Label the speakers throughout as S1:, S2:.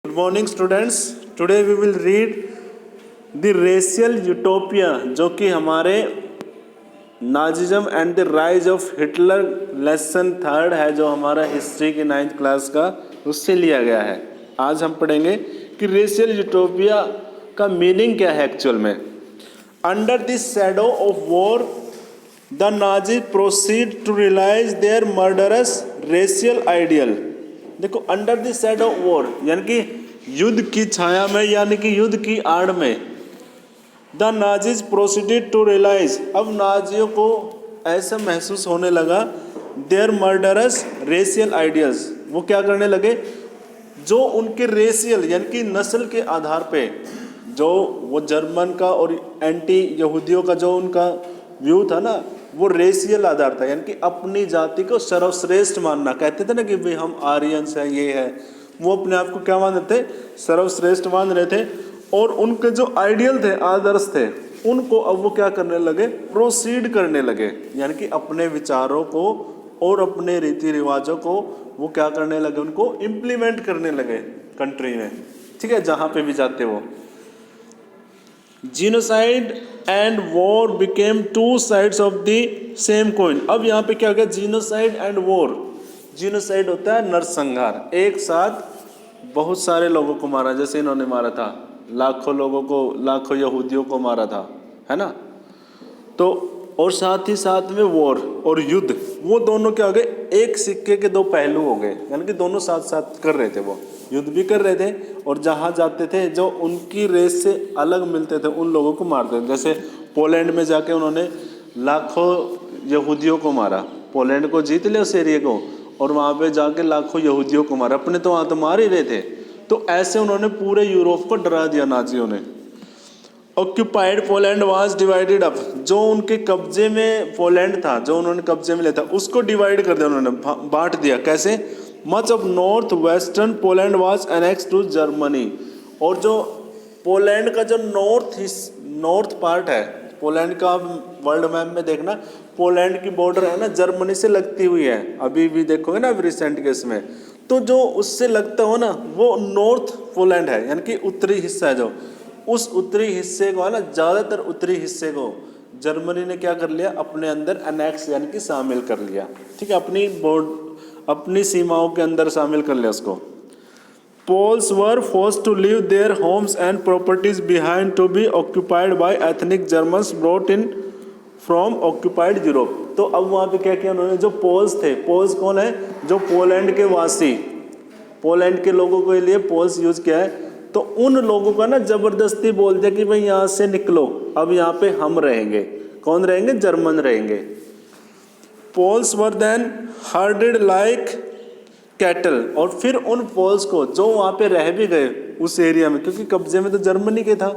S1: Good morning students. Today we will read the racial utopia जो कि हमारे Nazism and the rise of Hitler lesson third है, जो हमारा हिस्ट्री की 9th क्लास का उससे लिया गया है। आज हम पढ़ेंगे कि रेशियल यूटोपिया का मीनिंग क्या है एक्चुअल में। Under the shadow of war the Nazi proceed to realise their murderous racial ideal. देखो, under the shadow of war यानी कि युद्ध की छाया में, यानी कि युद्ध की आड़ में, the Nazis proceeded to realise, अब नाजियों को ऐसा महसूस होने लगा, देयर मर्डरस रेशियल आइडियल्स, वो क्या करने लगे, जो उनके रेशियल यानी कि नस्ल के आधार पे, जो वो जर्मन का और एंटी यहूदियों का जो उनका व्यू था ना, वो रेशियल आधार था, यानी कि अपनी जाति को सर्वश्रेष्ठ मानना। कहते थे ना कि भाई हम आर्यंस हैं, ये है, वो अपने आप को क्या मान रहे थे, सर्वश्रेष्ठ मान रहे थे। और उनके जो आइडियल थे, आदर्श थे, उनको अब वो क्या करने लगे, प्रोसीड करने लगे, यानी कि अपने विचारों को और अपने रीति रिवाजों को वो क्या करने लगे, उनको इम्प्लीमेंट करने लगे कंट्री में, ठीक है, जहाँ पे भी जाते वो। Genocide and war became two sides of the same coin. अब यहाँ पे क्या हो गया, जीनोसाइड एंड वॉर। जीनोसाइड होता है नरसंहार, एक साथ बहुत सारे लोगों को मारा, जैसे इन्होंने मारा था, लाखों लोगों को, लाखों यहूदियों को मारा था, है ना। तो और साथ ही साथ में वॉर और युद्ध, वो दोनों क्या हो गए, एक सिक्के के दो पहलू हो गए, यानी कि दोनों साथ साथ कर रहे थे, वो युद्ध भी कर रहे थे और जहाँ जाते थे जो उनकी रेस से अलग मिलते थे उन लोगों को मारते थे। जैसे पोलैंड में जाके उन्होंने लाखों यहूदियों को मारा, पोलैंड को जीत लिया उस एरिया को, और वहाँ पे जाके लाखों यहूदियों को मारा, अपने तो वहाँ तो मार ही रहे थे। तो ऐसे उन्होंने पूरे यूरोप को डरा दिया नाजियों ने। Occupied Poland was divided up, जो उनके कब्जे में पोलैंड था, जो उन्होंने कब्जे में लिया था, उसको डिवाइड कर दिया उन्होंने, बांट दिया। कैसे? Much of north western Poland was annex to Germany, और जो पोलैंड का जो नॉर्थ पार्ट है पोलैंड का, वर्ल्ड मैप में देखना, पोलैंड की बॉर्डर है ना जर्मनी से लगती हुई है, अभी भी देखोगे ना, अभी रिसेंट केस में, तो जो उससे लगता हो ना, वो नॉर्थ पोलैंड है, यानी कि उत्तरी हिस्सा है। जो उस उत्तरी हिस्से को है ना, ज़्यादातर उत्तरी हिस्से को जर्मनी ने क्या कर लिया, अपने अंदर अनेक्स यानी कि शामिल कर लिया, ठीक है, अपनी सीमाओं के अंदर शामिल कर लिया उसको। Poles were forced to leave their homes and properties behind to be occupied by ethnic Germans brought in from occupied Europe. तो अब वहाँ पे क्या किया उन्होंने, जो पोल्स थे, पोल्स कौन है, जो पोलैंड के वासी, पोलैंड के लोगों के लिए पोल्स यूज किया है, तो उन लोगों का ना जबरदस्ती बोल दिया कि भाई यहाँ से निकलो, अब यहाँ पे हम रहेंगे। कौन रहेंगे? जर्मन रहेंगे। Poles were then herded like cattle, और फिर उन पोल्स को, जो वहाँ पे रह भी गए उस एरिया में, क्योंकि कब्जे में तो जर्मनी के था,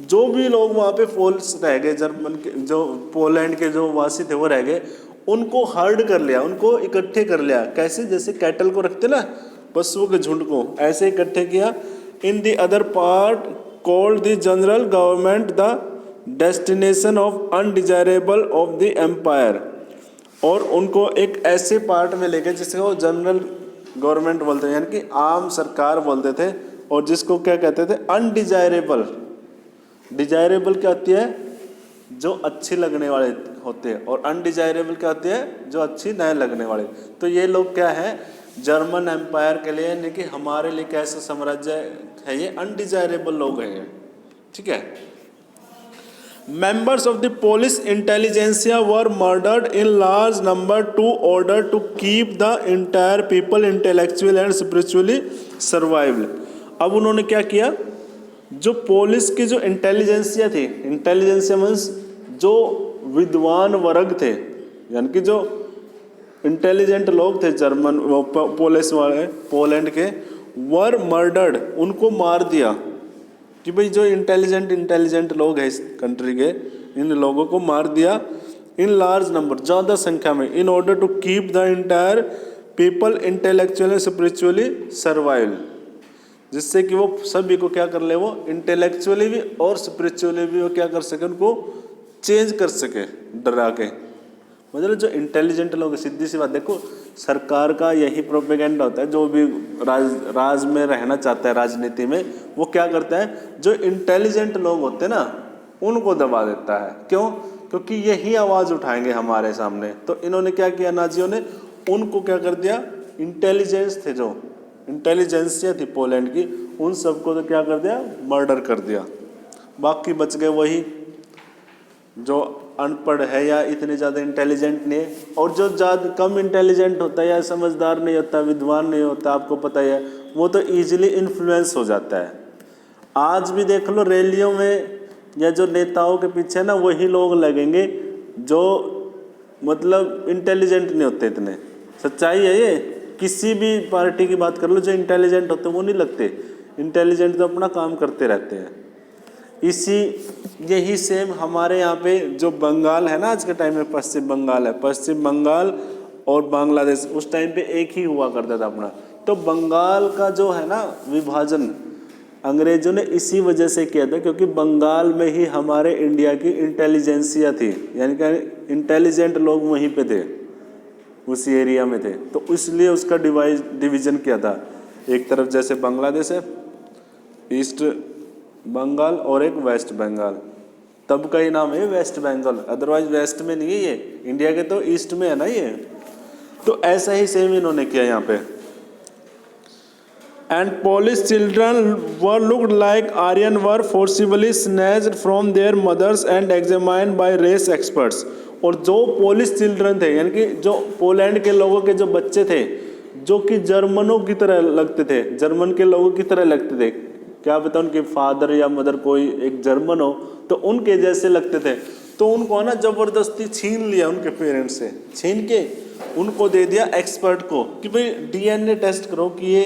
S1: जो भी लोग वहाँ पे पोल्स रह गए, जर्मन के जो पोलैंड के जो वासी थे वो रह गए, उनको हर्ड कर लिया, उनको इकट्ठे कर लिया। कैसे? जैसे कैटल को रखते ना, पशुओं के झुंड को, ऐसे इकट्ठे किया। In the other part called the general government the destination of undesirable of the empire, और उनको एक ऐसे पार्ट में ले गए जिसको वो जनरल गवर्नमेंट बोलते हैं, यानी कि आम सरकार बोलते थे, और जिसको क्या कहते थे, अनडिजायरेबल। डिजायरेबल क्या होती है? जो अच्छी लगने वाले होते हैं, और अनडिजायरेबल क्या होती है? जो अच्छी नहीं लगने वाले। तो ये लोग क्या है, जर्मन एम्पायर के लिए, यानी कि हमारे लिए कैसा साम्राज्य है ये, अनडिजायरेबल लोग हैं ये, ठीक है। Members of the Polish intelligentsia were murdered in large number to order to keep the entire people intellectually and spiritually survived। अब उन्होंने क्या किया, जो पोलिस की जो इंटेलिजेंसिया थी, इंटेलिजेंसिया मीन्स जो विद्वान वर्ग थे, यानी कि जो इंटेलिजेंट लोग थे जर्मन, पोलिस वाले, पोलैंड के, वर मर्डर्ड, उनको मार दिया, कि भाई जो इंटेलिजेंट लोग हैं इस कंट्री के, इन लोगों को मार दिया, इन लार्ज नंबर, ज़्यादा संख्या में, in order to keep the entire people intellectually spiritually survive, जिससे कि वो सभी को क्या कर ले, वो इंटेलेक्चुअली भी और स्पिरिचुअली भी वो क्या कर सके, उनको चेंज कर सके डरा के। मतलब जो इंटेलिजेंट लोग, सीधी सी बात देखो, सरकार का यही प्रोपेगेंडा होता है। जो भी राज में रहना चाहता है राजनीति में, वो क्या करता है, जो इंटेलिजेंट लोग होते हैं ना उनको दबा देता है। क्यों? क्योंकि यही आवाज़ उठाएंगे हमारे सामने। तो इन्होंने क्या किया, नाजियों ने उनको क्या कर दिया, इंटेलिजेंस थे, जो इंटेलिजेंसिया थी पोलैंड की, उन सबको तो क्या कर दिया, मर्डर कर दिया। बाकी बच गए वही जो अनपढ़ है या इतने ज़्यादा इंटेलिजेंट नहीं है। और जो ज़्यादा कम इंटेलिजेंट होता है या समझदार नहीं होता, विद्वान नहीं होता, आपको पता ही है, वो तो ईजिली इन्फ्लुएंस हो जाता है। आज भी देख लो रैलियों में या जो नेताओं के पीछे ना वही लोग लगेंगे जो मतलब इंटेलिजेंट नहीं होते इतने। सच्चाई है ये, किसी भी पार्टी की बात कर लो, जो इंटेलिजेंट होते वो नहीं लगते। इंटेलिजेंट तो अपना काम करते रहते हैं। यही सेम हमारे यहाँ पे जो बंगाल है ना, आज के टाइम में पश्चिम बंगाल है, पश्चिम बंगाल और बांग्लादेश उस टाइम पे एक ही हुआ करता था अपना। तो बंगाल का जो है ना विभाजन अंग्रेजों ने इसी वजह से किया था, क्योंकि बंगाल में ही हमारे इंडिया की इंटेलिजेंसिया थी, यानी कि इंटेलिजेंट लोग वहीं पे थे, उसी एरिया में थे। तो इसलिए उसका डिवीज़न किया था। एक तरफ जैसे बांग्लादेश है, ईस्ट बंगाल, और एक वेस्ट बंगाल, तब का ही नाम है वेस्ट बंगाल, अदरवाइज वेस्ट में नहीं है ये, इंडिया के तो ईस्ट में है ना ये। तो ऐसा ही सेम इन्होंने किया यहाँ पे। And Polish children were looked like Aryan were forcibly snatched from their mothers and examined by race experts. और जो पोलिश चिल्ड्रन थे, यानी कि जो पोलैंड के लोगों के जो बच्चे थे, जो कि जर्मनों की तरह लगते थे, जर्मन के लोगों की तरह लगते थे, क्या पता उनके फादर या मदर कोई एक जर्मन हो, तो उनके जैसे लगते थे। तो उनको ना जबरदस्ती छीन लिया, उनके पेरेंट्स से छीन के उनको दे दिया एक्सपर्ट को कि भाई डीएनए टेस्ट करो कि ये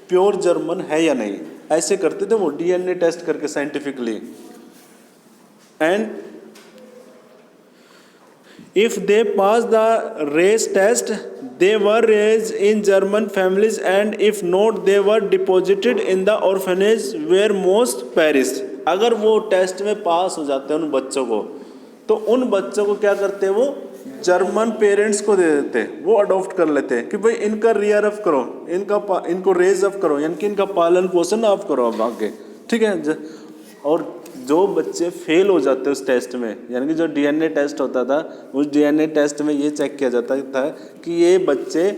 S1: प्योर जर्मन है या नहीं। ऐसे करते थे वो, डीएनए टेस्ट करके scientifically. And if they passed the race test, they were raised in German families, and if not, they were deposited in the orphanage where most perished. अगर वो टेस्ट में पास हो जाते हैं उन बच्चों को, तो उन बच्चों को क्या करते हैं, वो जर्मन पेरेंट्स को दे देते हैं, वो अडॉप्ट कर लेते हैं कि भाई इनका रियर अप करो, इनको रेज अप करो, यानी कि इनका पालन पोषण आप करो अब आगे, ठीक है। और जो बच्चे फेल हो जाते उस टेस्ट में, यानी कि जो डीएनए टेस्ट होता था, उस डीएनए टेस्ट में ये चेक किया जाता था कि ये बच्चे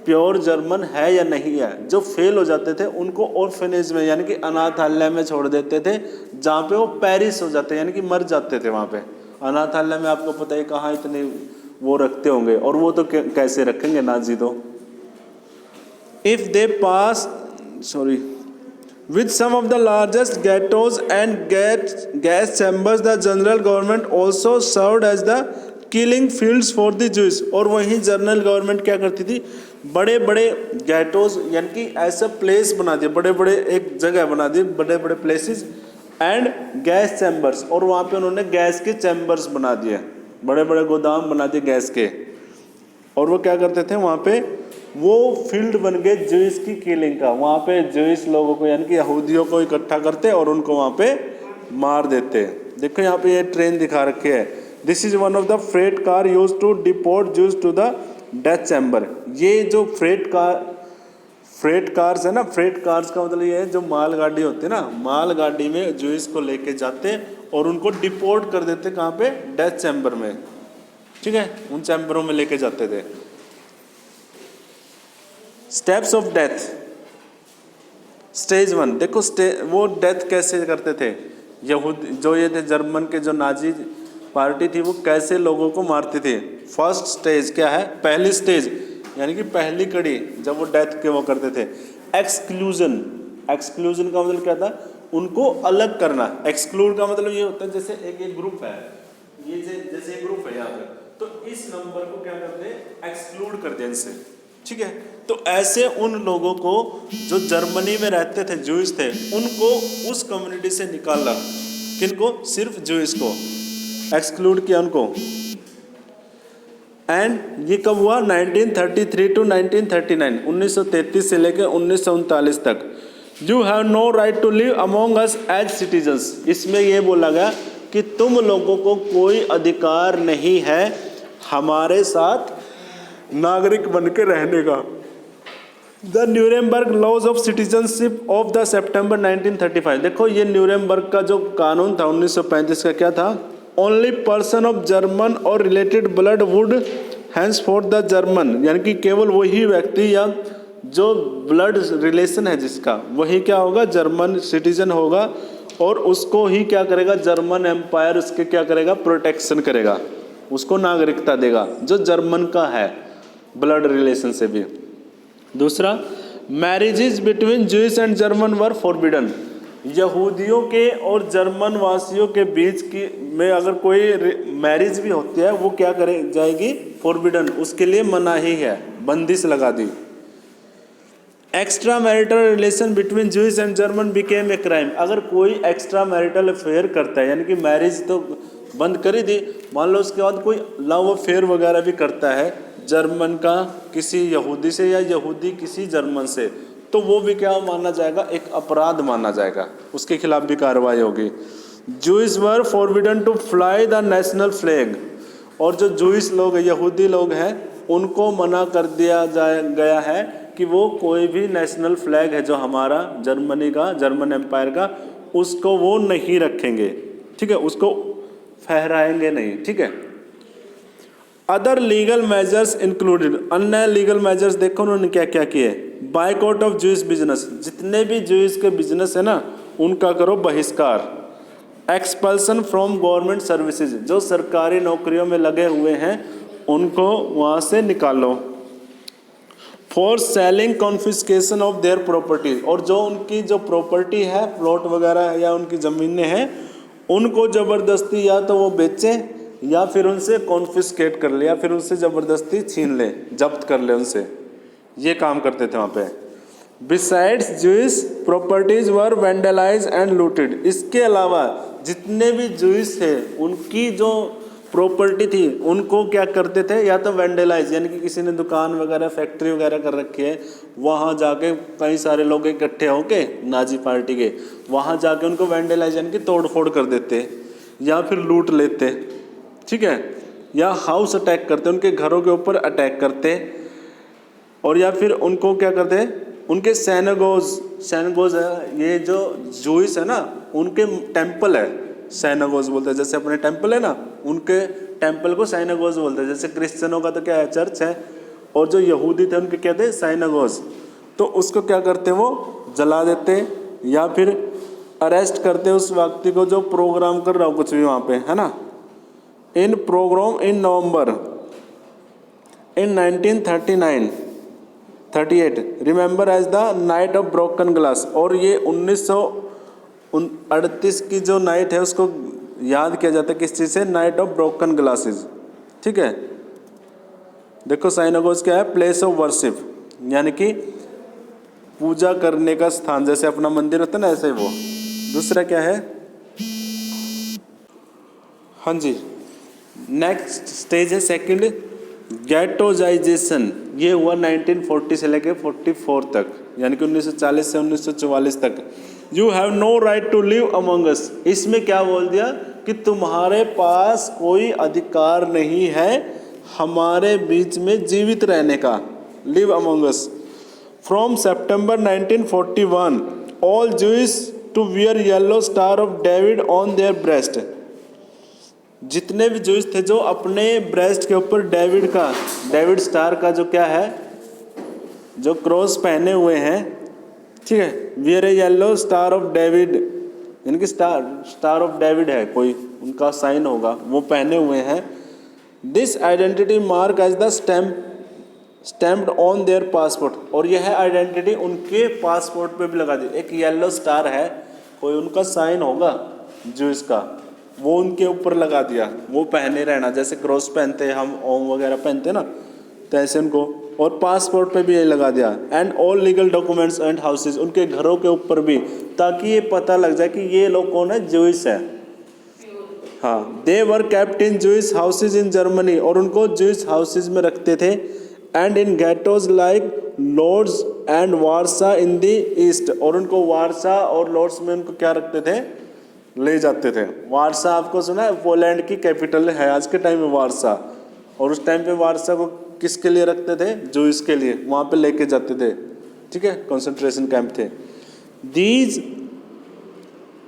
S1: प्योर जर्मन है या नहीं है। जो फेल हो जाते थे उनको ऑर्फनेज में, यानी कि अनाथालय में छोड़ देते थे, जहाँ पे वो पेरिश हो जाते, यानी कि मर जाते थे वहाँ पे। अनाथालय में आपको पता है कहाँ इतने वो रखते होंगे, और वो तो कैसे रखेंगे नाजी तो। If they pass with some of the largest ghettos and gas chambers, the general government also served as the killing fields for the Jews. और वहीं जनरल गवर्नमेंट क्या करती थी, बड़े बड़े गैटोज, यानी कि ऐसा प्लेस बना दिए, बड़े बड़े एक जगह बना दी, बड़े बड़े प्लेसेस, एंड गैस चैम्बर्स, और वहाँ पे उन्होंने गैस के चैम्बर्स बना दिए, बड़े बड़े गोदाम बना दिए गैस के। और वो क्या करते थे, वहाँ पे वो फील्ड बन गए ज्यूइश की किलिंग का। वहाँ पे ज्यूइश लोगों को, यानी कि यहूदियों को इकट्ठा करते और उनको वहाँ पे मार देते। देखो यहाँ पे ये ट्रेन दिखा रखे है, this is one of the freight car use to deport Jews to the death chamber. ये जो फ्रेट कार्स है ना, फ्रेट कार्स का मतलब ये है जो मालगाड़ी होती है ना, मालगाड़ी में ज्यूइश को लेके जाते और उनको डिपोर्ट कर देते, कहाँ पे, डेथ चैम्बर में, ठीक है, उन चैम्बरों में लेके जाते थे। स्टेप्स ऑफ डेथ, स्टेज 1, देखो वो डेथ कैसे करते थे, जो ये थे जर्मन के जो नाजी पार्टी थी, वो कैसे लोगों को मारती थी। फर्स्ट स्टेज क्या है, पहली स्टेज, यानी कि पहली कड़ी, जब वो डेथ के वो करते थे, एक्सक्लूजन। एक्सक्लूजन का मतलब क्या था, उनको अलग करना। एक्सक्लूड का मतलब ये होता है जैसे एक ग्रुप है, ये जैसे एक ग्रुप है यहाँ पे, तो इस नंबर को क्या करते हैं, एक्सक्लूड कर दें इनसे, ठीक है। तो ऐसे उन लोगों को जो जर्मनी में रहते थे, ज्यूइश थे, उनको उस कम्युनिटी से निकाला। किनको, सिर्फ ज्यूइश को एक्सक्लूड किया उनको। एंड ये कब हुआ, 1933 टू 1939, 1933 से लेकर 1939 तक। You have no right to live among us as citizens. इसमें ये बोला गया कि तुम लोगों को कोई अधिकार नहीं है हमारे साथ नागरिक बन के रहने का। The Nuremberg laws of citizenship of the September 1935। देखो ये न्यूरेमबर्ग का जो कानून था 1935 का क्या था, ओनली पर्सन ऑफ जर्मन और related blood would hence for the German, यानी कि केवल वही व्यक्ति या जो ब्लड रिलेशन है जिसका वही क्या होगा, जर्मन सिटीजन होगा, और उसको ही क्या करेगा, जर्मन एम्पायर उसके क्या करेगा, प्रोटेक्शन करेगा, उसको नागरिकता देगा जो जर्मन का है ब्लड रिलेशन से भी। दूसरा, marriages between Jewish and German were forbidden. यहूदियों के और जर्मन वासियों के बीच की में अगर कोई मैरिज भी होती है वो क्या करे जाएगी, फॉरबिडन, उसके लिए मनाही है, बंदिश लगा दी। Extra marital relation between Jewish and German became a crime. अगर कोई एक्स्ट्रा मैरिटल अफेयर करता है, यानी कि मैरिज तो बंद कर ही दी, मान लो उसके बाद कोई लव अफेयर वगैरह भी करता है जर्मन का किसी यहूदी से या यहूदी किसी जर्मन से, तो वो भी क्या माना जाएगा, एक अपराध माना जाएगा, उसके खिलाफ भी कार्रवाई होगी। Jewish were forbidden to fly the national flag. और जो जूइश लोग यहूदी लोग हैं उनको मना कर दिया गया है कि वो कोई भी नेशनल फ्लैग है जो हमारा जर्मनी का, जर्मन एम्पायर का, उसको वो नहीं रखेंगे, ठीक है, उसको फहराएंगे नहीं, ठीक है। अदर लीगल मेजर्स इंक्लूडेड, अन्य लीगल मेजर्स देखो उन्होंने क्या क्या किए। बायकॉट ऑफ जूइश बिजनेस, जितने भी जूइश के बिजनेस है ना उनका करो बहिष्कार। एक्सपल्सन फ्रॉम गवर्नमेंट सर्विसेज, जो सरकारी नौकरियों में लगे हुए हैं उनको वहाँ से निकालो। For selling confiscation of their property, और जो उनकी जो प्रॉपर्टी है, प्लॉट वगैरह है या उनकी ज़मीनें हैं, उनको ज़बरदस्ती या तो वो बेचें या फिर उनसे कॉन्फिस्केट कर ले, या फिर उनसे ज़बरदस्ती छीन ले, जब्त कर ले उनसे, ये काम करते थे वहाँ पे। Besides Jewish properties were vandalise and looted. इसके अलावा जितने भी जूइश थे उनकी जो प्रॉपर्टी थी उनको क्या करते थे, या तो वैंडलाइज, यानी कि किसी ने दुकान वगैरह फैक्ट्री वगैरह कर रखी है, वहाँ जाके कई सारे लोग इकट्ठे होके नाजी पार्टी के, वहाँ जाके उनको वैंडलाइज यानी कि तोड़ फोड़ कर देते या फिर लूट लेते, ठीक है, या हाउस अटैक करते, उनके घरों के ऊपर अटैक करते, और या फिर उनको क्या करते, उनके सैनगोज है, ये जो जूइश है ना उनके टेम्पल है, साइनागोज बोलते हैं, जैसे अपने टेम्पल है ना उनके टेम्पल को साइनागोज बोलते हैं। जैसे क्रिश्चियनों का तो क्या है, चर्च है, और जो यहूदी थे उनके कहते हैं साइनागोज, तो उसको क्या करते वो जला देते या फिर अरेस्ट करते उस व्यक्ति को जो प्रोग्राम कर रहा हो कुछ भी वहाँ पे, है ना। In pogrom in November in 1938 remember as the night of broken glass, और ये 1938 की जो नाइट है उसको याद किया जाता है किस चीज़ से, नाइट ऑफ ब्रोकन ग्लासेस, ठीक है। देखो साइनागोज क्या है, प्लेस ऑफ वर्शिप, यानी कि पूजा करने का स्थान, जैसे अपना मंदिर होता है ना ऐसे ही वो। दूसरा क्या है, हाँ जी, नेक्स्ट स्टेज है सेकंड, गैटोजाइजेशन। ये हुआ 1940 से लेके 44 तक, यानी कि 1940 से 1944 तक। You have no right to live among us. इसमें क्या बोल दिया कि तुम्हारे पास कोई अधिकार नहीं है हमारे बीच में जीवित रहने का, live among us. From September 1941 all Jewish to wear yellow star of David on their breast. जितने भी जूइश थे जो अपने ब्रेस्ट के ऊपर डेविड स्टार का जो क्या है, जो क्रॉस पहने हुए हैं, ठीक है, wear A yellow star of David, यानी कि स्टार ऑफ डेविड है कोई उनका साइन होगा, वो पहने हुए हैं। This identity mark as the stamped on their passport, और यह आइडेंटिटी उनके पासपोर्ट पे भी लगा दी। एक येलो स्टार है, कोई उनका साइन होगा जूइश का, वो उनके ऊपर लगा दिया, वो पहने रहना, जैसे क्रॉस पहनते हैं हम, ओम वगैरह पहनते हैं ना, तो ऐसे उनको, और पासपोर्ट पे भी ये लगा दिया। And all legal documents and houses, उनके घरों के ऊपर भी, ताकि ये पता लग जाए कि ये लोग कौन है, जूइश है। हाँ, they were kept in Jewish houses in Germany, और उनको जूइश हाउसेज में रखते थे। And in ghettos like Lodz and Warsaw in the east, और उनको वारसा और लॉर्ड्स में उनको क्या रखते थे, ले जाते थे। वारसा आपको सुना है, पोलैंड की कैपिटल है आज के टाइम में वारसा, और उस टाइम पे वारसा को किसके लिए रखते थे? जूइस के लिए, वहाँ पे लेके जाते थे, ठीक है, कंसंट्रेशन कैंप थे। These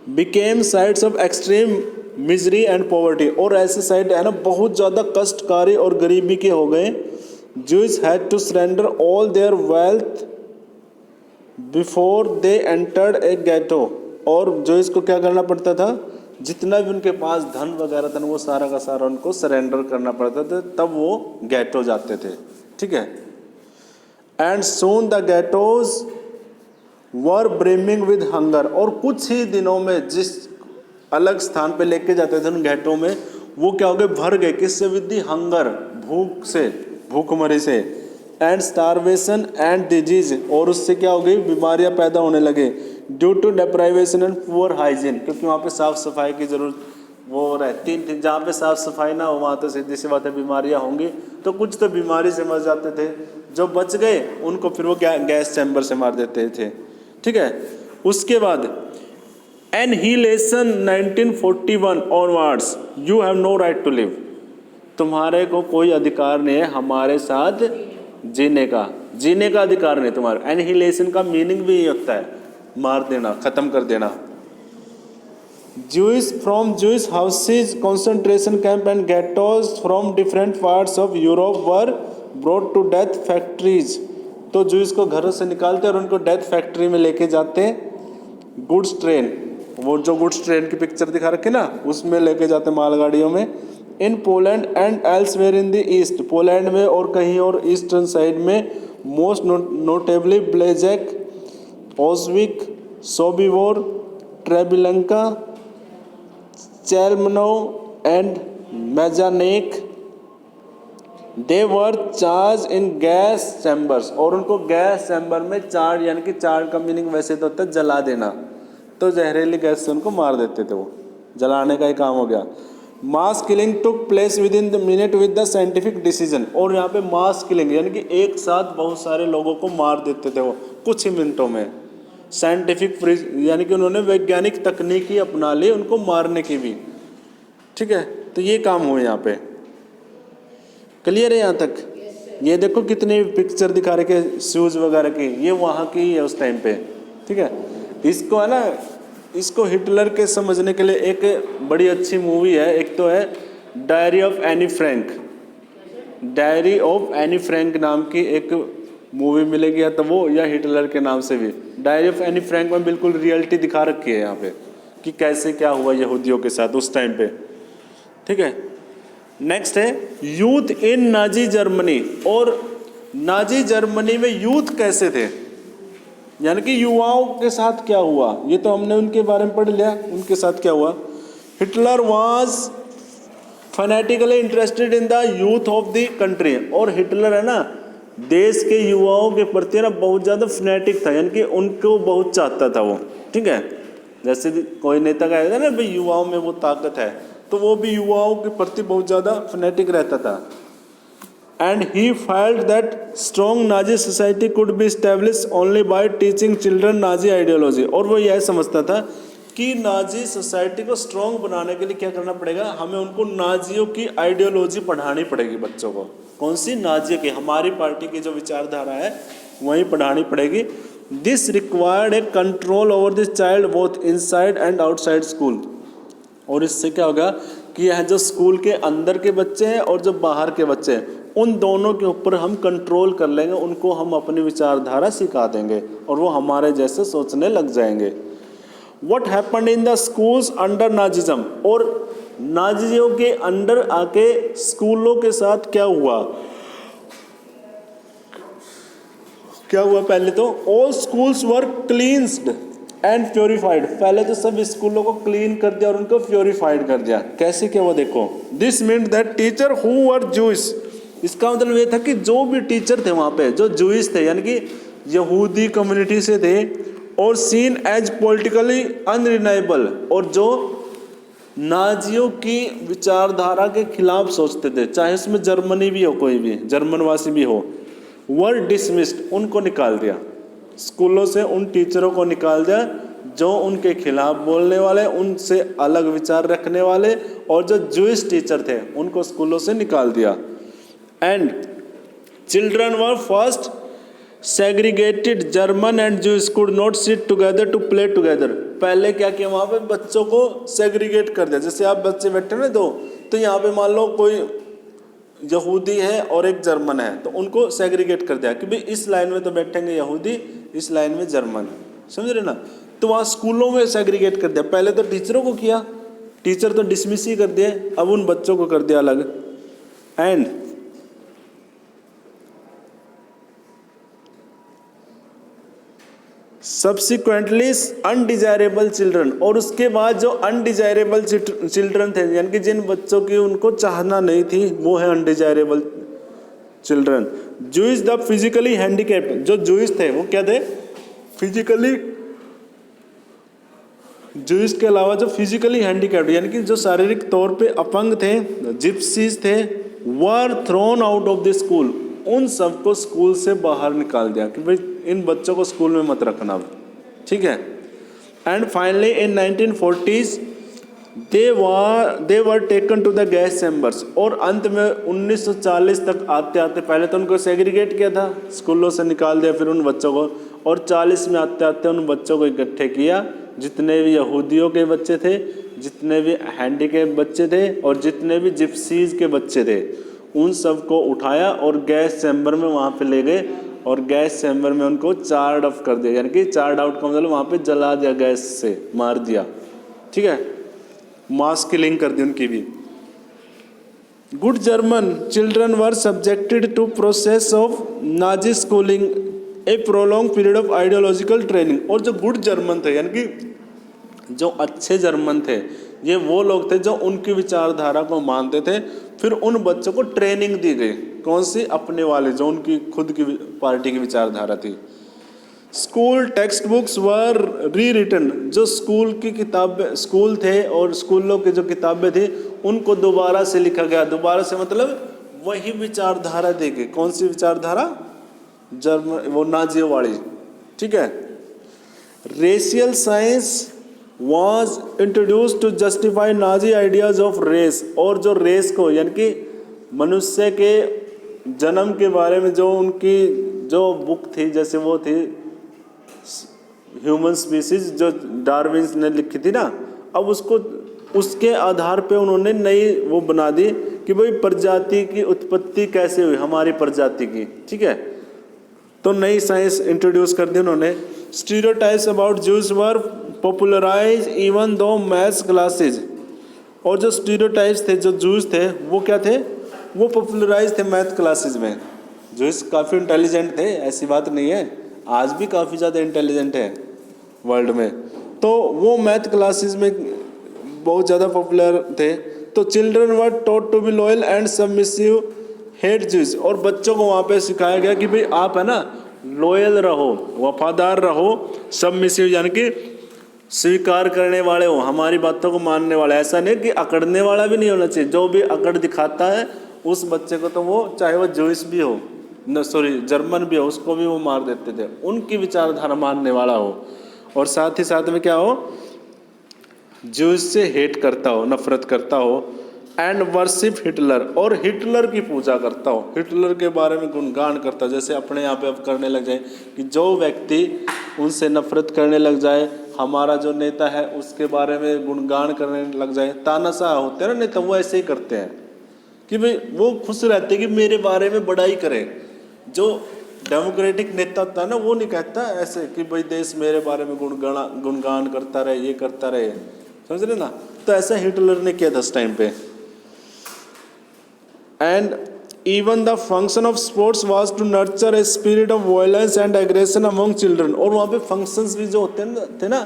S1: became sites of extreme misery and poverty, और ऐसे साइट है ना बहुत ज़्यादा कष्टकारी और गरीबी के हो गए। Jews had to surrender all their wealth before they entered a ghetto, और Jews को क्या करना पड़ता था? जितना भी उनके पास धन वगैरह था वो सारा का सारा उनको सरेंडर करना पड़ता था, तब वो गैटो जाते थे, ठीक है। And soon the ghettos were brimming with hunger, और कुछ ही दिनों में जिस अलग स्थान पे लेके जाते थे उन गैटो में, वो क्या हो गए? भर गए। किससे? विद दी हंगर, भूख से, भूखमरी से। एंड स्टारवेशन एंड डिजीज, और उससे क्या हो गई? बीमारियां पैदा होने लगे। Due to deprivation and poor hygiene, क्योंकि वहाँ पे साफ सफाई की जरूरत वो रहती थी। जहाँ पे साफ सफाई ना हो वहाँ तो सीधी सी बात है बीमारियाँ होंगी, तो कुछ तो बीमारी से मर जाते थे। जो बच गए उनको फिर वो गैस चैम्बर से मार देते थे, ठीक है। उसके बाद annihilation 1941 onwards, you have no right to live, तुम्हारे को कोई अधिकार नहीं है हमारे साथ जीने का, जीने का अधिकार नहीं तुम्हारा। एनहिलेशन का मीनिंग भी ये होता है मार देना, खत्म कर देना। Jews from Jewish houses, concentration camp and ghettos from different parts of Europe were brought to death factories, तो Jews को घरों से निकालते और उनको डेथ फैक्ट्री में लेके जाते। गुड्स ट्रेन, वो जो गुड्स ट्रेन की पिक्चर दिखा रखी ना, उसमें लेके जाते मालगाड़ियों में। In Poland and elsewhere in the east, Poland में और कहीं और ईस्टर्न साइड में। Most notably Belzec, Auschwitz, Sobibor, Treblinka, Chelmno and Majdanek, they were charge in gas chambers, और उनको गैस चैम्बर में चार्ज, यानी कि चार्ज का मीनिंग वैसे तो होता है जला देना, तो जहरीली गैस से उनको मार देते थे, वो जलाने का ही काम हो गया। Mass killing took place with in the minute with the scientific decision, और यहाँ पे मास किलिंग यानी कि एक साथ बहुत सारे लोगों को मार देते थे वो कुछ ही मिनटों में। साइंटिफिक यानी कि उन्होंने वैज्ञानिक तकनीक ही अपना ली उनको मारने की भी, ठीक है। तो ये काम हुए यहाँ पे, क्लियर है यहाँ तक? ये देखो कितनी पिक्चर दिखा रहे शूज वगैरह की, ये वहाँ की है उस टाइम पे, ठीक है। इसको है ना, इसको हिटलर के समझने के लिए एक बड़ी अच्छी मूवी है, एक तो है diary of Anne Frank, diary of Anne Frank नाम की एक मूवी मिलेगी, या तो वो या हिटलर के नाम से भी। डायरी ऑफ एनी फ्रैंक में बिल्कुल रियलिटी दिखा रखी है यहाँ पे कि कैसे क्या हुआ यहूदियों के साथ उस टाइम पे, ठीक है। नेक्स्ट है यूथ इन नाजी जर्मनी, और नाजी जर्मनी में यूथ कैसे थे, यानी कि युवाओं के साथ क्या हुआ, ये तो हमने उनके बारे में पढ़ लिया, उनके साथ क्या हुआ। Hitler was fanatically interested in the youth of the country, और हिटलर है ना देश के युवाओं के प्रति ना बहुत ज़्यादा फैनेटिक था, यानी कि उनको बहुत चाहता था वो, ठीक है। जैसे कोई नेता कहता है ना भाई युवाओं में वो ताकत है, तो वो भी युवाओं के प्रति बहुत ज़्यादा फैनेटिक रहता था। And he felt that strong Nazi society could be established only by teaching children Nazi ideology, और वो यह समझता था कि नाजी सोसाइटी को स्ट्रॉन्ग बनाने के लिए क्या करना पड़ेगा, हमें उनको नाजियों की आइडियोलॉजी पढ़ानी पड़ेगी बच्चों को। कौन सी? नाजियों की, हमारी पार्टी की जो विचारधारा है वही पढ़ानी पड़ेगी। This required A control over this child both inside and outside school, और इससे क्या होगा कि यह जो स्कूल के अंदर के बच्चे हैं और जो बाहर के बच्चे हैं उन दोनों के ऊपर हम कंट्रोल कर लेंगे, उनको हम अपनी विचारधारा सिखा देंगे और वो हमारे जैसे सोचने लग जाएंगे। What happened in the schools under Nazism, और नाजियों के अंडर आके स्कूलों के साथ क्या हुआ, पहले तो all schools were cleansed and purified, पहले तो सब स्कूलों को क्लीन कर दिया और उनको प्योरीफाइड कर दिया। कैसे क्या हुआ देखो। This meant that teacher who were Jewish, इसका मतलब ये था कि जो भी टीचर थे वहाँ पे जो जूइश थे यानी कि यहूदी कम्युनिटी से थे, और सीन एज पॉलिटिकली अनरिलायबल, और जो नाजियों की विचारधारा के खिलाफ सोचते थे, चाहे उसमें जर्मनी भी हो, कोई भी जर्मनवासी भी हो, वर डिसमिस्ड, उनको निकाल दिया स्कूलों से। उन टीचरों को निकाल दिया जो उनके खिलाफ बोलने वाले, उनसे अलग विचार रखने वाले, और जो जूइश टीचर थे उनको स्कूलों से निकाल दिया। And children were first segregated, German and Jews could not sit together to play together. पहले क्या किया, वहाँ पे बच्चों को सेग्रीगेट कर दिया। जैसे आप बच्चे बैठे ना दो, तो यहाँ पे मान लो कोई यहूदी है और एक जर्मन है, तो उनको सेग्रीगेट कर दिया कि भाई इस लाइन में तो बैठेंगे यहूदी, इस लाइन में जर्मन, समझ रहे ना। तो वहाँ स्कूलों में सेग्रीगेट कर दिया। पहले तो टीचरों को किया, टीचर तो डिसमिस ही कर दिए, अब उन बच्चों को कर दिया अलग। एंड सब्सिक्वेंटली अनडिजायरेबल चिल्ड्रन, और उसके बाद जो अनडिजायरेबल चिल्ड्रन थे, यानी कि जिन बच्चों की उनको चाहना नहीं थी, वो है undesirable children. Jewish the physically handicapped, जो जूइश थे वो क्या थे, फिजिकली, जूइश के अलावा जो फिजिकली हैंडीकैप्ड यानी कि जो शारीरिक तौर पे अपंग थे, जिप्सीज थे, were thrown out of the school, उन सबको स्कूल से बाहर निकाल दिया कि भाई इन बच्चों को स्कूल में मत रखना, ठीक है। And finally in 1940s they were taken to the gas chambers, और अंत में 1940 तक आते आते, पहले तो उनको सेग्रीगेट किया था, स्कूलों से निकाल दिया फिर उन बच्चों को, और 40 में आते आते उन बच्चों को इकट्ठे किया, जितने भी यहूदियों के बच्चे थे, जितने भी हैंडीकैप बच्चे थे, और जितने भी जिप्सीज के बच्चे थे, उन सबको उठाया और गैस चैम्बर में वहाँ पे ले गए, और गैस चैम्बर में उनको चार्ड ऑफ कर दिया, यानी कि चार्ड आउट का मतलब वहाँ पे जला दिया, गैस से मार दिया, ठीक है, मास किलिंग कर दी उनकी भी। Good German children were subjected to process of Nazi schooling, a prolonged period of ideological training. और जो गुड जर्मन थे, यानी कि जो अच्छे जर्मन थे, ये वो लोग थे जो उनकी विचारधारा को मानते थे, फिर उन बच्चों को ट्रेनिंग दी गई, कौन सी, अपने वाले, जो उनकी खुद की पार्टी की विचारधारा थी। स्कूल टेक्स्ट बुक्स वर री रिटन, जो स्कूल की किताबें, स्कूल थे और स्कूलों की जो किताबें थी, उनको दोबारा से लिखा गया। दोबारा से मतलब वही विचारधारा दी गई, कौन सी विचारधारा, जर्मन, वो नाजियों वाली, ठीक है। Racial science was introduced to justify Nazi ideas of race, और जो रेस को, यानी कि मनुष्य के जन्म के बारे में जो उनकी जो बुक थी, जैसे वो थी ह्यूमन स्पीसीज, जो डार्विन ने लिखी थी ना, अब उसको, उसके आधार पे उन्होंने नई वो बना दी कि भाई प्रजाति की उत्पत्ति कैसे हुई, हमारी प्रजाति की, ठीक है। तो नई साइंस इंट्रोड्यूस कर दी उन्होंने। Stereotypes about Jews were popularise even though maths classes, और जो स्टीरियोटाइप्स थे, जो जूस थे, वो क्या थे, वो पॉपुलराइज थे मैथ क्लासेज में। जूस काफ़ी इंटेलिजेंट थे, ऐसी बात नहीं है, आज भी काफ़ी ज़्यादा इंटेलिजेंट है वर्ल्ड में, तो वो मैथ क्लासेज में बहुत ज़्यादा पॉपुलर थे। तो children were taught to be loyal and submissive hate Jews, और बच्चों को वहाँ पे सिखाया गया कि भाई आप है ना लॉयल रहो, वफादार रहो, सबमिसिव यानी कि स्वीकार करने वाले हो, हमारी बातों को मानने वाले, ऐसा नहीं कि अकड़ने वाला भी नहीं होना चाहिए। जो भी अकड़ दिखाता है उस बच्चे को, तो वो चाहे वो जूइश भी हो, जर्मन भी हो, उसको भी वो मार देते थे, उनकी विचारधारा मानने वाला हो, और साथ ही साथ में क्या हो, जूइश से हेट करता हो, नफरत करता हो। एंड वर्शिप हिटलर, और हिटलर की पूजा करता हो, हिटलर के बारे में गुणगान करता हो। जैसे अपने यहाँ पे अब करने लग जाए कि जो व्यक्ति उनसे नफरत करने लग जाए, हमारा जो नेता है उसके बारे में गुणगान करने लग जाए, तानाशाह होते हैं ना नेता, वो ऐसे ही करते हैं कि भाई वो खुश रहते हैं कि मेरे बारे में बड़ाई करें। जो डेमोक्रेटिक नेता होता है ना, वो नहीं कहता ऐसे कि भाई देश मेरे बारे में गुणगान करता रहे, ये करता रहे, समझ रहे ना। तो ऐसा हिटलर ने किया था उस टाइम पे। And even the function of sports was to nurture a spirit of violence and aggression among children, और वहाँ पे फंक्शंस भी जो होते हैं थे ना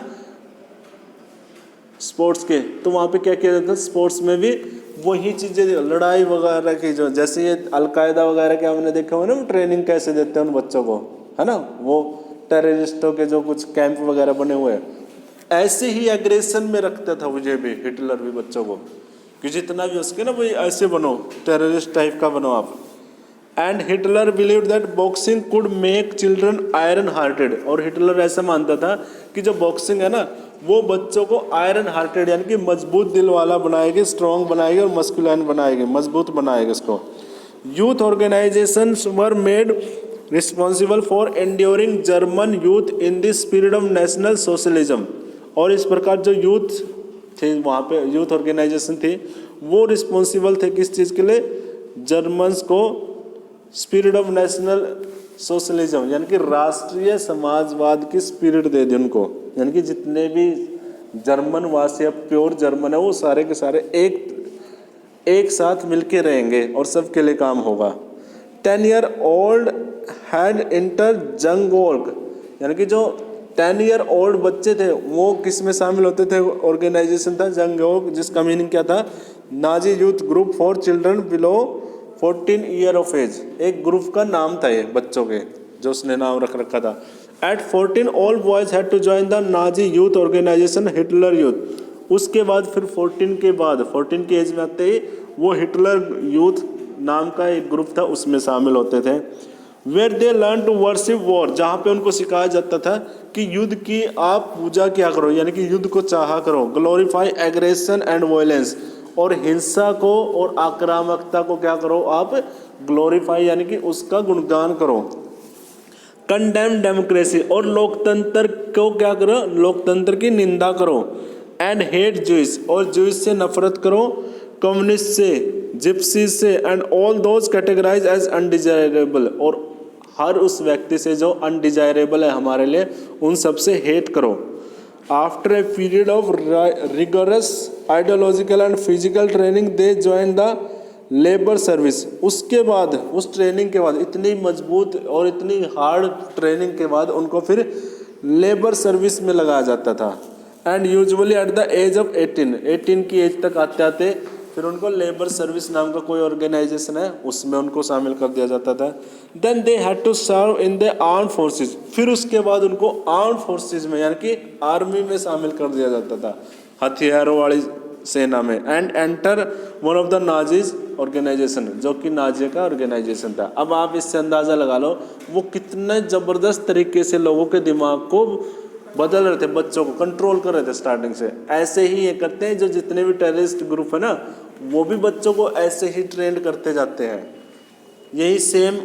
S1: स्पोर्ट्स के, तो वहाँ पे क्या किया जाता है, स्पोर्ट्स में भी वही चीज़ें, लड़ाई वगैरह की, जो जैसे ये अलकायदा वगैरह के हमने देखा हुआ ना, वो ट्रेनिंग कैसे देते हैं उन बच्चों को, है ना, वो टेररिस्टों के जो कुछ कैंप वगैरह बने हुए हैं, ऐसे ही एग्रेशन में रखता था मुझे भी, हिटलर भी बच्चों को, कि जितना भी उसके ना, भाई ऐसे बनो, टेररिस्ट टाइप का बनो आप। And Hitler believe that boxing could make children iron hearted, और हिटलर ऐसा मानता था कि जो बॉक्सिंग है ना, वो बच्चों को आयरन हार्टेड यानी कि मजबूत दिल वाला बनाएगी, स्ट्रॉन्ग बनाएगी और मस्कुलाइन बनाएगी, मजबूत बनाएगी उसको। Youth organisations were made responsible for enduring German youth in the spirit of national socialism. और इस प्रकार जो यूथ थे वहाँ पे यूथ ऑर्गेनाइजेशन थी वो रिस्पॉन्सिबल थे किस चीज़ के लिए, जर्मन्स को स्पिरिट ऑफ नेशनल सोशलिज्म यानी कि राष्ट्रीय समाजवाद की स्पिरिट दे दी उनको, यानी कि जितने भी जर्मन वासी प्योर जर्मन है वो सारे के सारे एक साथ मिलके रहेंगे और सबके लिए काम होगा। 10 year old had entered जंगोल्ग, यानी कि जो 10 year old बच्चे थे वो किस में शामिल होते थे, ऑर्गेनाइजेशन था जंगोल्ग जिसका मीनिंग क्या था, Nazi youth group for children below 14 year of age, एक ग्रुप का नाम था ये बच्चों के जो उसने नाम रख रखा था। At 14 all boys had to join the Nazi youth organization Hitler youth. उसके बाद फिर 14 के बाद 14 की एज में आते ही वो हिटलर यूथ नाम का एक ग्रुप था उसमें शामिल होते थे। Where they learn to worship war, जहाँ पे उनको सिखाया जाता था कि युद्ध की आप पूजा क्या करो, यानी कि युद्ध को चाहा करो। ग्लोरीफाई एग्रेशन एंड वायलेंस, और हिंसा को और आक्रामकता को क्या करो आप, ग्लोरीफाई यानी कि उसका गुणगान करो। कंडेम डेमोक्रेसी, और लोकतंत्र को क्या करो, लोकतंत्र की निंदा करो। एंड हेट जूइस, और जूइस से नफरत करो, कम्युनिस्ट से, जिप्सी से, and all those categorise as undesirable, और हर उस व्यक्ति से जो अनडिजायरेबल है हमारे लिए उन सब से हेट करो। After a period of rigorous ideological and physical training they join the labour service, उसके बाद उस ट्रेनिंग के बाद इतनी मजबूत और इतनी हार्ड ट्रेनिंग के बाद उनको फिर लेबर सर्विस में लगाया जाता था। And usually at the age of 18 की एज तक आते आते फिर उनको लेबर सर्विस नाम का कोई ऑर्गेनाइजेशन है उसमें उनको शामिल कर दिया जाता था। Then they had to serve in the armed forces, फिर उसके बाद उनको आर्म्ड फोर्सेस में यानी कि आर्मी में शामिल कर दिया जाता था, हथियारों वाली सेना में। And enter one of the Nazis organisation, जो कि नाजी का ऑर्गेनाइजेशन था। अब आप इससे अंदाज़ा लगा लो वो कितने ज़बरदस्त तरीके से लोगों के दिमाग को बदल रहे थे, बच्चों को कंट्रोल कर रहे थे स्टार्टिंग से। ऐसे ही ये करते हैं जो जितने भी टेररिस्ट ग्रुप है ना वो भी बच्चों को ऐसे ही ट्रेंड करते जाते हैं। यही सेम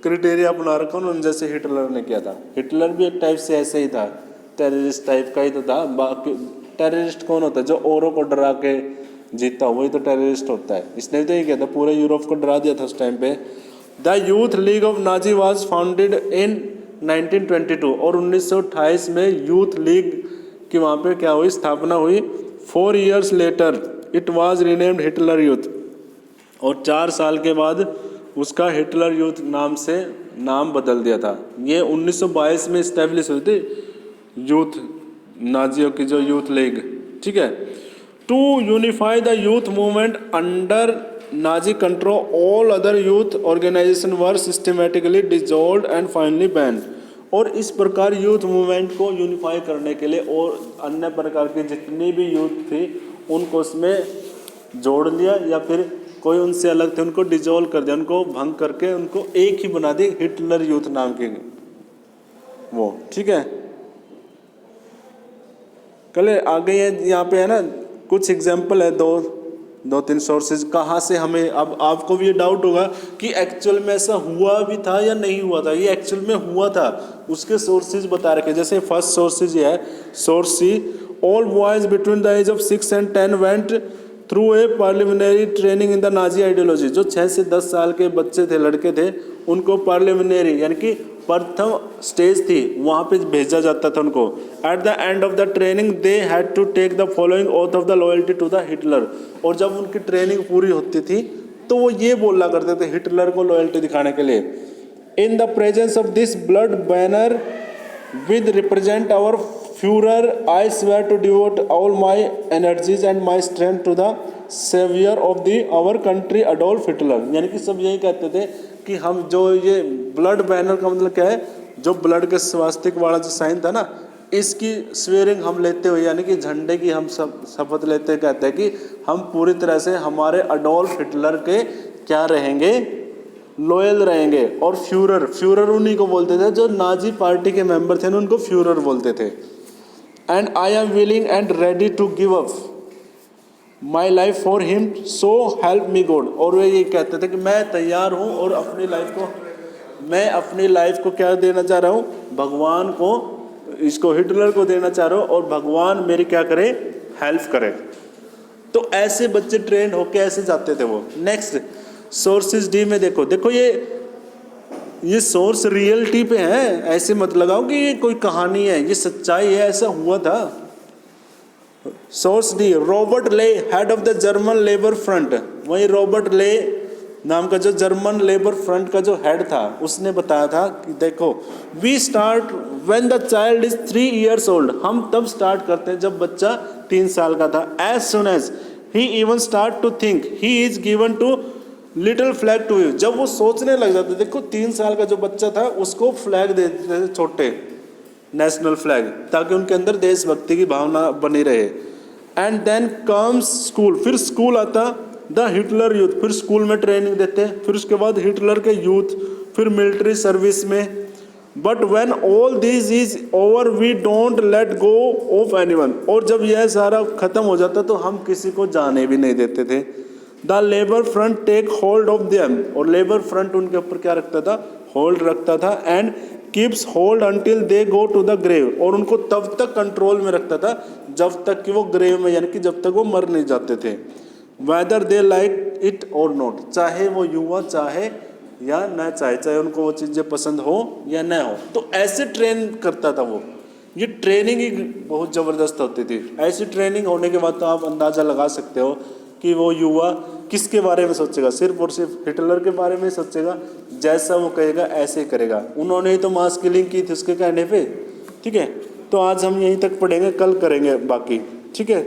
S1: क्राइटेरिया अपना रखा उन्होंने जैसे हिटलर ने किया था। हिटलर भी एक टाइप से ऐसे ही था, टेररिस्ट टाइप का ही तो था। बाकी टेररिस्ट कौन होता है, जो औरों को डरा के जीता वही तो टेररिस्ट होता है। इसने भी तो ये किया था, पूरे यूरोप को डरा दिया था उस टाइम पे। The youth league of Nazi was founded in 1922, और 1928 में यूथ लीग की वहाँ पे क्या हुई, स्थापना हुई। 4 years later it was renamed Hitler youth, और 4 साल के बाद उसका हिटलर यूथ नाम से नाम बदल दिया था। ये 1922 में इस्टेब्लिश हुई थी यूथ नाजियों की जो यूथ लीग, ठीक है। To unify the youth movement under Nazi control all other youth organisation were systematically dissolved and finally banned, और इस प्रकार यूथ मूवमेंट को यूनिफाई करने के लिए और अन्य प्रकार की जितनी भी यूथ थी उनको उसमें जोड़ लिया, या फिर कोई उनसे अलग थे उनको डिसॉल्व कर दिया, उनको भंग करके उनको एक ही बना दी हिटलर यूथ नाम की वो, ठीक है। कल आगे यहाँ पे है ना कुछ एग्जाम्पल है, दो तीन सोर्सेज कहाँ से हमें। अब आपको भी ये डाउट होगा कि एक्चुअल में ऐसा हुआ भी था या नहीं हुआ था। ये एक्चुअल में हुआ था, उसके सोर्सेज बता रखे। जैसे फर्स्ट सोर्सेज ये है, source C, all boys between the age of 6 and 10 went through a preliminary training in the Nazi ideology. जो 6 से 10 साल के बच्चे थे, लड़के थे, उनको पार्लिमिनरी यानी कि प्रथम स्टेज थी वहाँ पे भेजा जाता था उनको। At the end of the training they had to take the following oath of the loyalty to the Hitler, और जब उनकी ट्रेनिंग पूरी होती थी तो वो ये बोला करते थे हिटलर को लॉयल्टी दिखाने के लिए, in the presence of this blood banner with represent our Fuhrer I swear to devote all my energies and my strength to the saviour of the our country Adolf Hitler. यानी कि सब यही कहते थे कि हम जो ये ब्लड बैनर का मतलब क्या है, जो ब्लड के स्वास्तिक वाला जो साइन था ना, इसकी स्वेयरिंग हम लेते हुए यानी कि झंडे की हम सब शपथ लेते कहते हैं कि हम पूरी तरह से हमारे अडोल्फ हिटलर के क्या रहेंगे, लॉयल रहेंगे। और फ्यूरर उन्हीं को बोलते थे जो नाजी पार्टी के मेंबर थे ना, उनको फ्यूरर बोलते थे। And I am willing and ready to give up my life for him so help me God. और वे ये कहते थे कि मैं तैयार हूँ और मैं अपनी लाइफ को क्या देना चाह रहा हूँ, भगवान को, इसको हिटलर को देना चाह रहा हूँ और भगवान मेरी क्या करे, हेल्प करे। तो ऐसे बच्चे ट्रेन होके ऐसे जाते थे वो। नेक्स्ट सोर्सेज डी में देखो ये सोर्स रियलिटी पे है, ऐसे मत लगाओ कि ये कोई कहानी है, ये सच्चाई है, ऐसा हुआ था। सोर्स डी, रॉबर्ट ले head of the German labour front. वही रॉबर्ट ले नाम का जो जर्मन लेबर फ्रंट का जो हेड था, उसने बताया था कि देखो we start when the child is 3 years old। हम तब स्टार्ट करते हैं जब बच्चा 3 साल का था। As soon as he even start to think he is given to little flag to you. जब वो सोचने लग जाते, देखो 3 साल का जो बच्चा था उसको फ्लैग दे देते थे, छोटे नेशनल फ्लैग, ताकि उनके अंदर देशभक्ति की भावना बनी रहे। एंड देन कम्स स्कूल, फिर स्कूल आता, द हिटलर यूथ, फिर स्कूल में ट्रेनिंग देते हैं, फिर उसके बाद हिटलर के यूथ, फिर मिलिट्री सर्विस में। But when all this is over we don't let go of anyone. और जब यह सारा खत्म हो जाता तो हम किसी को जाने भी नहीं देते थे। The labour front take hold of them, और लेबर फ्रंट उनके ऊपर क्या रखता था, होल्ड रखता था। And keeps hold until they go to the grave, और उनको तब तक कंट्रोल में रखता था जब तक कि वो ग्रेव में, यानी कि जब तक वो मर नहीं जाते थे। वेदर दे लाइक इट और नॉट, चाहे वो युवा चाहे या न चाहे, चाहे उनको वो चीज़ें पसंद हो या न हो। तो ऐसे ट्रेन करता था वो। ये ट्रेनिंग ही बहुत ज़बरदस्त होती थी। ऐसी ट्रेनिंग होने के बाद तो आप अंदाज़ा लगा सकते हो कि वो युवा किसके बारे में सोचेगा, सिर्फ और सिर्फ हिटलर के बारे में सोचेगा। जैसा वो कहेगा ऐसे ही करेगा। उन्होंने ही तो मास किलिंग की थी उसके कहने पे। ठीक है, तो आज हम यहीं तक पढ़ेंगे, कल करेंगे बाकी। ठीक है।